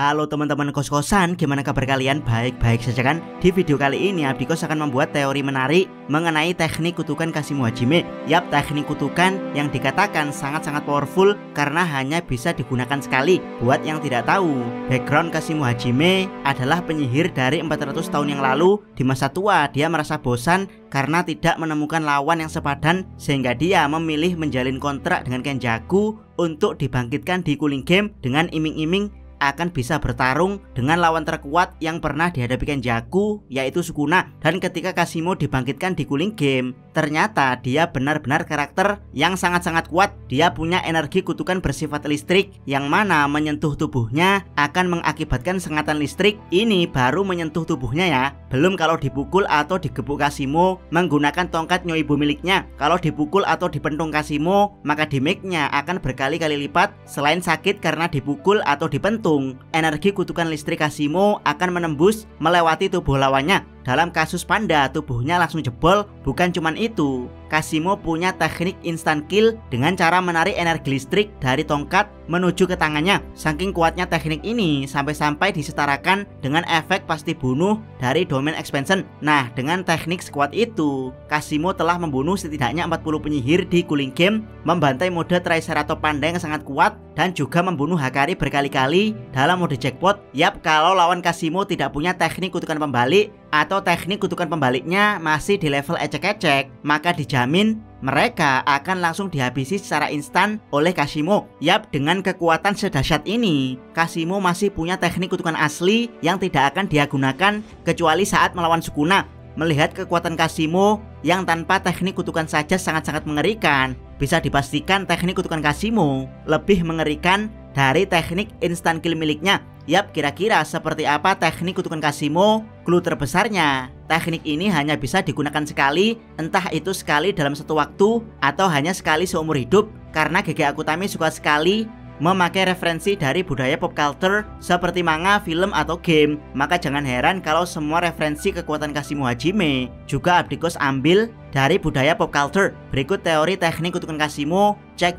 Halo teman-teman kos-kosan, gimana kabar kalian? Baik-baik saja kan? Di video kali ini Abdikos akan membuat teori menarik mengenai teknik kutukan Kashimo Hajime. Yap, teknik kutukan yang dikatakan sangat-sangat powerful karena hanya bisa digunakan sekali. Buat yang tidak tahu, background Kashimo Hajime adalah penyihir dari 400 tahun yang lalu. Di masa tua dia merasa bosan karena tidak menemukan lawan yang sepadan, sehingga dia memilih menjalin kontrak dengan Kenjaku untuk dibangkitkan di Cooling Game dengan iming-iming akan bisa bertarung dengan lawan terkuat yang pernah dihadapi Kenjaku, yaitu Sukuna. Dan ketika Kashimo dibangkitkan di Cooling Game, ternyata dia benar-benar karakter yang sangat-sangat kuat. Dia punya energi kutukan bersifat listrik yang mana menyentuh tubuhnya akan mengakibatkan sengatan listrik. Ini baru menyentuh tubuhnya ya, belum kalau dipukul atau digebuk Kashimo menggunakan tongkat Nyoibo miliknya. Kalau dipukul atau dipentung Kashimo, maka damage-nya akan berkali-kali lipat. Selain sakit karena dipukul atau dipentung, energi kutukan listrik Kashimo akan menembus melewati tubuh lawannya. Dalam kasus Panda, tubuhnya langsung jebol. Bukan cuman itu, Kashimo punya teknik instant kill dengan cara menarik energi listrik dari tongkat menuju ke tangannya. Saking kuatnya teknik ini sampai-sampai disetarakan dengan efek pasti bunuh dari domain expansion. Nah, dengan teknik sekuat itu, Kashimo telah membunuh setidaknya 40 penyihir di Cooling Game, membantai mode Triceratops Panda yang sangat kuat, dan juga membunuh Hakari berkali-kali dalam mode jackpot. Yap, kalau lawan Kashimo tidak punya teknik kutukan pembalik atau teknik kutukan pembaliknya masih di level ecek-ecek, maka dijamin mereka akan langsung dihabisi secara instan oleh Kashimo. Yap, dengan kekuatan sedahsyat ini, Kashimo masih punya teknik kutukan asli yang tidak akan dia gunakan kecuali saat melawan Sukuna. Melihat kekuatan Kashimo yang tanpa teknik kutukan saja sangat-sangat mengerikan, bisa dipastikan teknik kutukan Kashimo lebih mengerikan dari teknik instant kill miliknya. Yap, kira-kira seperti apa teknik kutukan Kashimo? Clue terbesarnya, teknik ini hanya bisa digunakan sekali, entah itu sekali dalam satu waktu atau hanya sekali seumur hidup. Karena GG Akutami suka sekali memakai referensi dari budaya pop culture seperti manga, film, atau game, maka jangan heran kalau semua referensi kekuatan Kashimo Hajime juga Abdikos ambil dari budaya pop culture. Berikut teori teknik kutukan Kashimo, check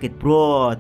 it bro.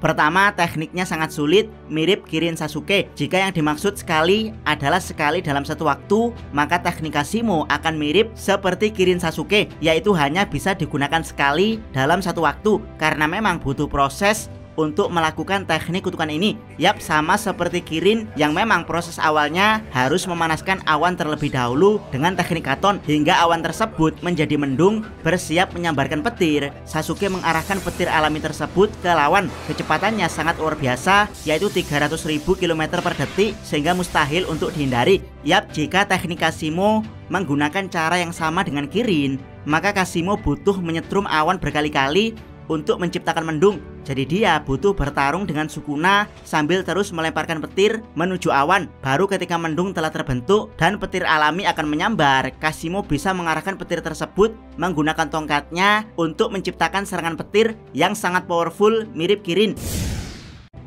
Pertama, tekniknya sangat sulit, mirip Kirin Sasuke. Jika yang dimaksud sekali adalah sekali dalam satu waktu, maka teknik Kashimo akan mirip seperti Kirin Sasuke, yaitu hanya bisa digunakan sekali dalam satu waktu, karena memang butuh proses untuk melakukan teknik kutukan ini. Yap, sama seperti Kirin yang memang proses awalnya harus memanaskan awan terlebih dahulu dengan teknik katon hingga awan tersebut menjadi mendung bersiap menyambarkan petir. Sasuke mengarahkan petir alami tersebut ke lawan. Kecepatannya sangat luar biasa, yaitu 300.000 km per detik, sehingga mustahil untuk dihindari. Yap, jika teknik Kashimo menggunakan cara yang sama dengan Kirin, maka Kashimo butuh menyetrum awan berkali-kali untuk menciptakan mendung. Jadi dia butuh bertarung dengan Sukuna sambil terus melemparkan petir menuju awan. Baru ketika mendung telah terbentuk dan petir alami akan menyambar, Kashimo bisa mengarahkan petir tersebut menggunakan tongkatnya untuk menciptakan serangan petir yang sangat powerful mirip Kirin.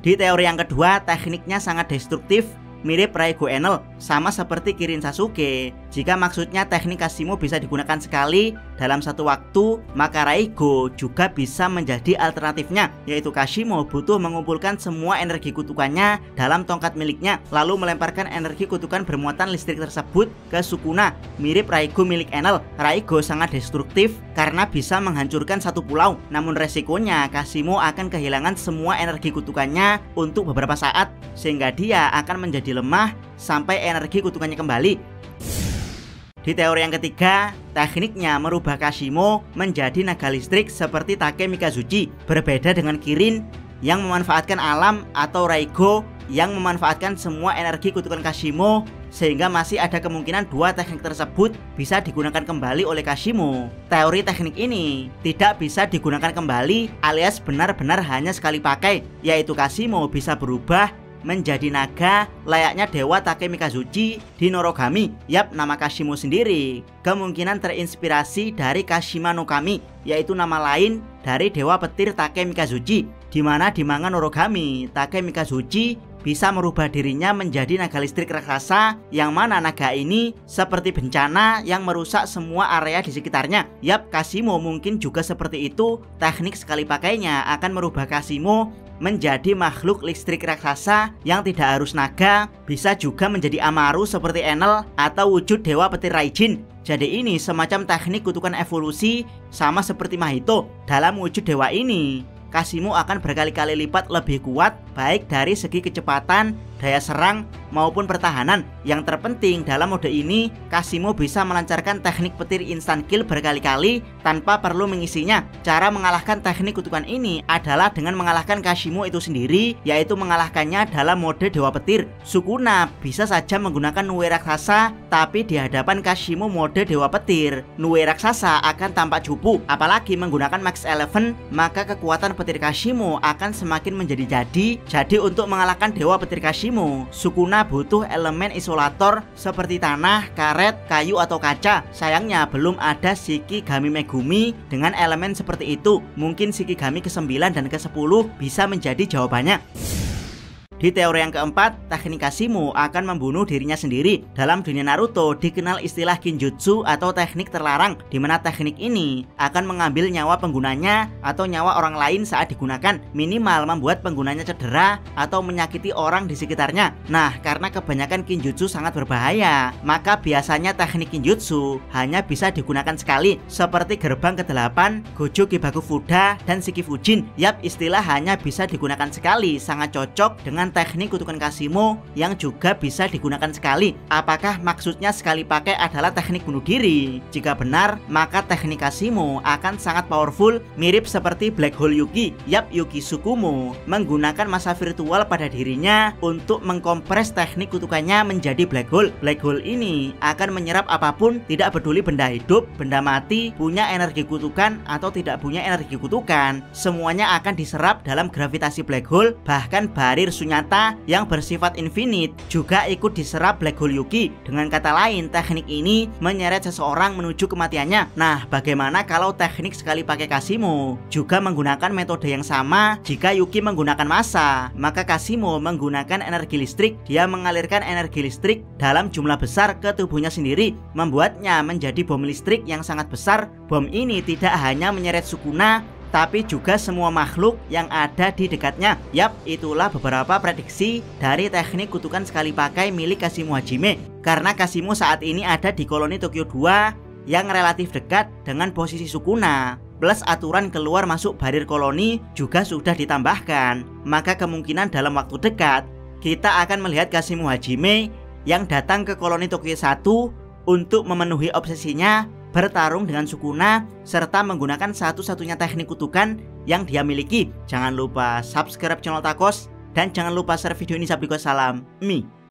Di teori yang kedua, tekniknya sangat destruktif, mirip Raigo Enel, sama seperti Kirin Sasuke. Jika maksudnya teknik Kashimo bisa digunakan sekali dalam satu waktu, maka Raigo juga bisa menjadi alternatifnya, yaitu Kashimo butuh mengumpulkan semua energi kutukannya dalam tongkat miliknya, lalu melemparkan energi kutukan bermuatan listrik tersebut ke Sukuna, mirip Raigo milik Enel. Raigo sangat destruktif karena bisa menghancurkan satu pulau, namun resikonya Kashimo akan kehilangan semua energi kutukannya untuk beberapa saat, sehingga dia akan menjadi lemah sampai energi kutukannya kembali. Di teori yang ketiga, tekniknya merubah Kashimo menjadi naga listrik seperti Take Mikazuchi. Berbeda dengan Kirin yang memanfaatkan alam atau Raigo yang memanfaatkan semua energi kutukan Kashimo, sehingga masih ada kemungkinan dua teknik tersebut bisa digunakan kembali oleh Kashimo. Teori teknik ini tidak bisa digunakan kembali alias benar-benar hanya sekali pakai, yaitu Kashimo bisa berubah menjadi naga layaknya dewa Take Mikazuchi di Norogami. Yap, nama Kashimo sendiri kemungkinan terinspirasi dari Kashima no Kami, yaitu nama lain dari dewa petir Take Mikazuchi, di mana di manga Norogami Take Mikazuchi bisa merubah dirinya menjadi naga listrik raksasa, yang mana naga ini seperti bencana yang merusak semua area di sekitarnya. Yap, Kashimo mungkin juga seperti itu. Teknik sekali pakainya akan merubah Kashimo menjadi makhluk listrik raksasa yang tidak harus naga, bisa juga menjadi Amaru seperti Enel atau wujud dewa petir Raijin. Jadi ini semacam teknik kutukan evolusi sama seperti Mahito. Dalam wujud dewa ini, Kasimo akan berkali-kali lipat lebih kuat baik dari segi kecepatan, daya serang maupun pertahanan. Yang terpenting dalam mode ini, Kasimo bisa melancarkan teknik petir instant kill berkali-kali tanpa perlu mengisinya. Cara mengalahkan teknik kutukan ini adalah dengan mengalahkan Kasimo itu sendiri, yaitu mengalahkannya dalam mode dewa petir. Sukuna bisa saja menggunakan Nue raksasa, tapi di hadapan Kasimo mode dewa petir, Nue raksasa akan tampak cupu. Apalagi menggunakan Max 11, maka kekuatan petir Kasimo akan semakin menjadi-jadi. Jadi untuk mengalahkan dewa petir Kasimo, Sukuna butuh elemen isolator seperti tanah, karet, kayu atau kaca. Sayangnya belum ada Shikigami Megumi dengan elemen seperti itu. Mungkin Shikigami ke-9 dan ke-10 bisa menjadi jawabannya. Di teori yang keempat, teknik Kasimo akan membunuh dirinya sendiri. Dalam dunia Naruto dikenal istilah Kinjutsu atau teknik terlarang, di mana teknik ini akan mengambil nyawa penggunanya atau nyawa orang lain saat digunakan, minimal membuat penggunanya cedera atau menyakiti orang di sekitarnya. Nah, karena kebanyakan Kinjutsu sangat berbahaya, maka biasanya teknik Kinjutsu hanya bisa digunakan sekali, seperti gerbang ke-8, Gojo Kibaku Fuda, dan Shiki Fujin. Yap, istilah hanya bisa digunakan sekali, sangat cocok dengan teknik kutukan Kasimo yang juga bisa digunakan sekali. Apakah maksudnya sekali pakai adalah teknik bunuh diri? Jika benar, maka teknik Kasimo akan sangat powerful, mirip seperti Black Hole Yuki. Yap, Yuki Tsukumo menggunakan masa virtual pada dirinya untuk mengkompres teknik kutukannya menjadi black hole. Black hole ini akan menyerap apapun, tidak peduli benda hidup, benda mati, punya energi kutukan atau tidak punya energi kutukan, semuanya akan diserap dalam gravitasi black hole. Bahkan barir Sunyata yang bersifat infinite juga ikut diserap Black Hole Yuki. Dengan kata lain, teknik ini menyeret seseorang menuju kematiannya. Nah, bagaimana kalau teknik sekali pakai Kasimo juga menggunakan metode yang sama? Jika Yuki menggunakan massa, maka Kasimo menggunakan energi listrik. Dia mengalirkan energi listrik dalam jumlah besar ke tubuhnya sendiri, membuatnya menjadi bom listrik yang sangat besar. Bom ini tidak hanya menyeret Sukuna, tapi juga semua makhluk yang ada di dekatnya. Yap, itulah beberapa prediksi dari teknik kutukan sekali pakai milik Kasimo Hajime. Karena Kasimo saat ini ada di koloni Tokyo 2 yang relatif dekat dengan posisi Sukuna, plus aturan keluar masuk barir koloni juga sudah ditambahkan, maka kemungkinan dalam waktu dekat kita akan melihat Kasimo Hajime yang datang ke koloni Tokyo 1 untuk memenuhi obsesinya, bertarung dengan Sukuna, serta menggunakan satu-satunya teknik kutukan yang dia miliki. Jangan lupa subscribe channel Takos, dan jangan lupa share video ini. Salam Mi.